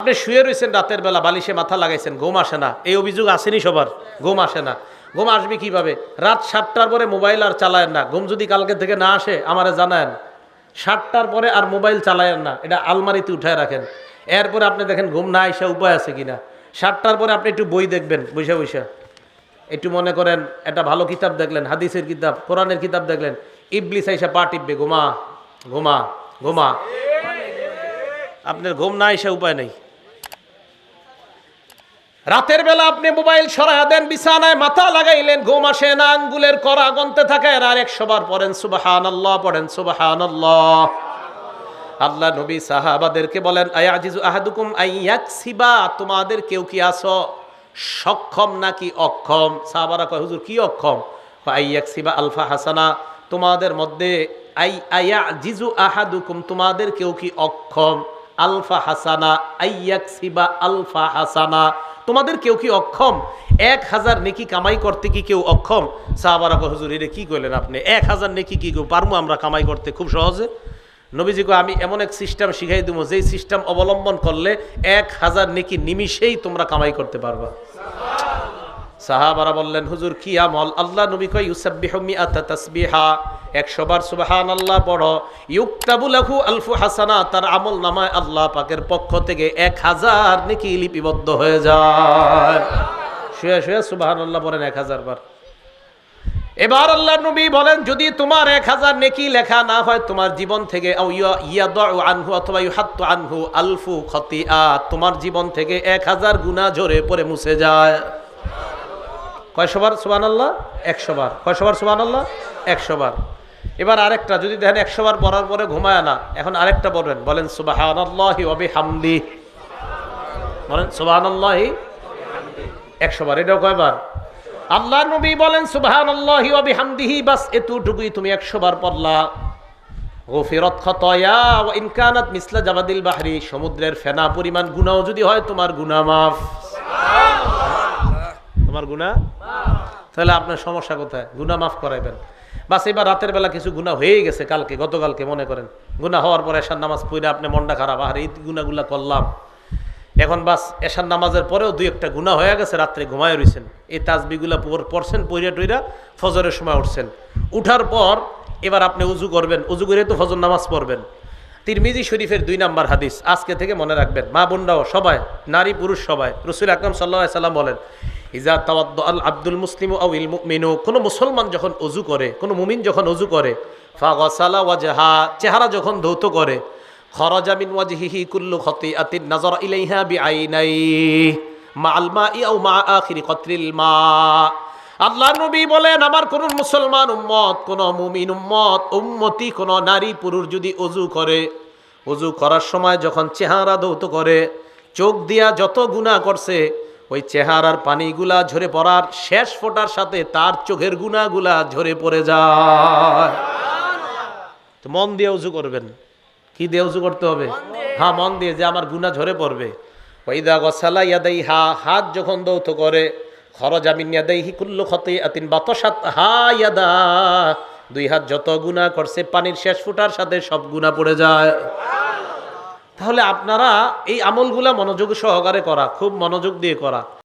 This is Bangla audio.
আপনি শুয়ে রয়েছেন রাতের বেলা, বালিশে মাথা লাগাইছেন, ঘুম আসে না, এই অভিযোগ আসেনি সবার? ঘুম আসে না, ঘুম আসবে কিভাবে? রাত 7টার পরে মোবাইল আর চালায়েন না। ঘুম যদি কালকে থেকে না আসে আমারে জানায়েন। 7টার পরে আর মোবাইল চালায়েন না, এটা আলমারিতে উঠায় রাখেন। এরপরে আপনি দেখেন ঘুম না আসা উপায় আছে কিনা। 7টার পরে আপনি একটু বই দেখবেন, বৈশা বৈশা একটু মনে করেন একটা ভালো কিতাব দেখলেন, হাদিসের কিতাব, কোরআনের কিতাব দেখলেন, ইবলিস আইসা পা টিপবে, ঘুমা ঘুমা ঘুমা। আপনার ঘুম না আসা উপায় নেই। রাতের বেলা আপনি মোবাইল সরায়া দেন, বিছানায় মাথা লাগাইলেন, ঘুম আসে না, আঙ্গুলের কড়া গনতে থাকে, আর 100 বার পড়েন সুবহানাল্লাহ, পড়েন সুবহানাল্লাহ। আল্লাহ নবী সাহাবাদেরকে বলেন, আয়াজিজু আহাদুকুম আইয়াকসিবা, তোমাদের কেউ কি আছো সক্ষম নাকি অক্ষম? সাহাবারা কয়, হুজুর কি অক্ষম? আইয়াকসিবা আলফা হাসানা, তোমাদের মধ্যে আয়াজিজু আহাদুকুম, তোমাদের কেউ কি অক্ষম? আলফা হাসানা, আইয়াকসিবা আলফা হাসানা, তোমাদের কেউ কি অক্ষম 1000 নেকি কামাই করতে? কি কেউ অক্ষম? সাহাবারা কয়, হুজুর এটা কি কইলেন আপনি? 1000 নেকি কি পারমু আমরা কামাই করতে খুব সহজে? নবীজি কয়, আমি এমন এক সিস্টেম শিখাই দেবো, যেই সিস্টেম অবলম্বন করলে 1000 নেকি নিমিষেই তোমরা কামাই করতে পারবা। সাহাবারা বললেন, হুজুর কি আমল? আল্লাহ নবী কয়, ইউসাব্বিহু মিআতা তাসবিহা, 100 বার সুবহানাল্লাহ পড়ো, ইউকতাবু লাহু আলফু হাসানা, তার আমল নামায় আল্লাহ পাকের পক্ষ থেকে 1000 নেকি লিপিবদ্ধ হয়ে যায়। শুয়ে শুয়ে সুবহানাল্লাহ পড়েন 1000 বার। এবার আল্লাহ নবী বলেন, যদি তোমার 1000 নেকি লেখা না হয় তোমার জীবন থেকে, আনহু অথবা ইউহাত্তু আনহু আলফু খতিআত, তোমার জীবন থেকে 1000 গুনাহ ঝরে পড়ে মুছে যায়। কয়শো বার সুবহানাল্লাহ? 100 বার। কয়শো বার সুবহানাল্লাহ? 100 বার। এবার আরেকটা, যদি দেখেন 100 বার পড়ার পরে ঘুমায় না, এখন আরেকটা বলবেন, বলেন সুবহানাল্লাহি ওয়া বিহামদি, বলেন সুবহানাল্লাহি 100 বার। এটাও কয়বার? আল্লাহ নবী বলেন সুবহানাল্লাহি ওয়া বিহামদিহি, বাস এতটুকুই তুমি 100 বার পড়লা, গফিরাত খাতায়া ওয়া ইন কানাত মিসলা জাবাদিল বাহরি, সমুদ্রের ফেনা পরিমাণ গুনাহ যদি হয় তোমার গুনাহ মাফ। তোমার গুনাহ তাহলে আপনার সমস্যা কোথায়? গুনাহ মাফ করাইবেন। বাস এবার রাতের বেলা কিছু গুনাহ হয়ে গেছে, কালকে গতকালকে মনে করেন, গুনাহ হওয়ার পর এশার নামাজ পড়ে আপনি মনটা খারাপ, আর এই গুনাহগুলা করলাম, এখন বাস এশার নামাজের পরেও 2-1টা গুনাহ হয়ে গেছে, রাত্রে ঘুমায় রইছেন, এই তাসবিহগুলা পড়ছেন, পইরা টইরা ফজরের সময় উঠছেন, উঠার পর এবার আপনি উজু করবেন, উজু করে তো ফজর নামাজ পড়বেন। তিরমিজি শরীফের 2 নম্বর হাদিস, আজকে থেকে মনে রাখবেন, মা বোনরাও সবাই, নারী পুরুষ সবাই, রাসূল আকরাম সাল্লাল্লাহু আলাইহি সাল্লাম বলেন, ইজা তাওয়াদ্দা আল আব্দুল মুসলিমু আও ইল মুমিনু, কোনো মুসলমান যখন ওযু করে, কোনো মুমিন যখন ওযু করে, ফাগাসালা ওয়াজহা, চেহারা যখন ধৌত করে, খরাজা মিন ওয়াজহিহি কুল্লু খতিআতিন নাযারা ইলাইহা বিআইনাইহি মাআল মাই আও মা আখিরি কতরিল মা। আল্লাহ নবী বলেন, আমার কোন মুসলমান উম্মত, কোন মুমিন উম্মত, উম্মতি, কোন নারী পুরুষ যদি ওযু করে, ওযু করার সময় যখন চেহারা ধৌত করে, চোখ দিয়া যত গুনাহ করছে, ওই চেহারার পানিগুলা ঝরে পড়ার শেষ ফোঁটার সাথে তার চোখের গুনাহগুলা ঝরে পড়ে যায়। তো মন দিয়ে ওযু করবেন। কি দিয়ে ওযু করতে হবে? হ্যাঁ, মন দিয়ে, যে আমার গুনাহ ঝরে পড়বে। ওয়াইদা গসালা ইয়াদাইহা, হাত যখন ধৌত করে, খরাজা মিন ইয়াদাইহি কুল্লু খতিআতিন বাতাসাত হা ইয়াদা, 2 হাত যত গুনাহ করছে পানির শেষ ফোঁটার সাথে সব গুনাহ পড়ে যায়। তাহলে আপনারা এই আমলগুলা মনোযোগ সহকারে করা, খুব মনোযোগ দিয়ে করা।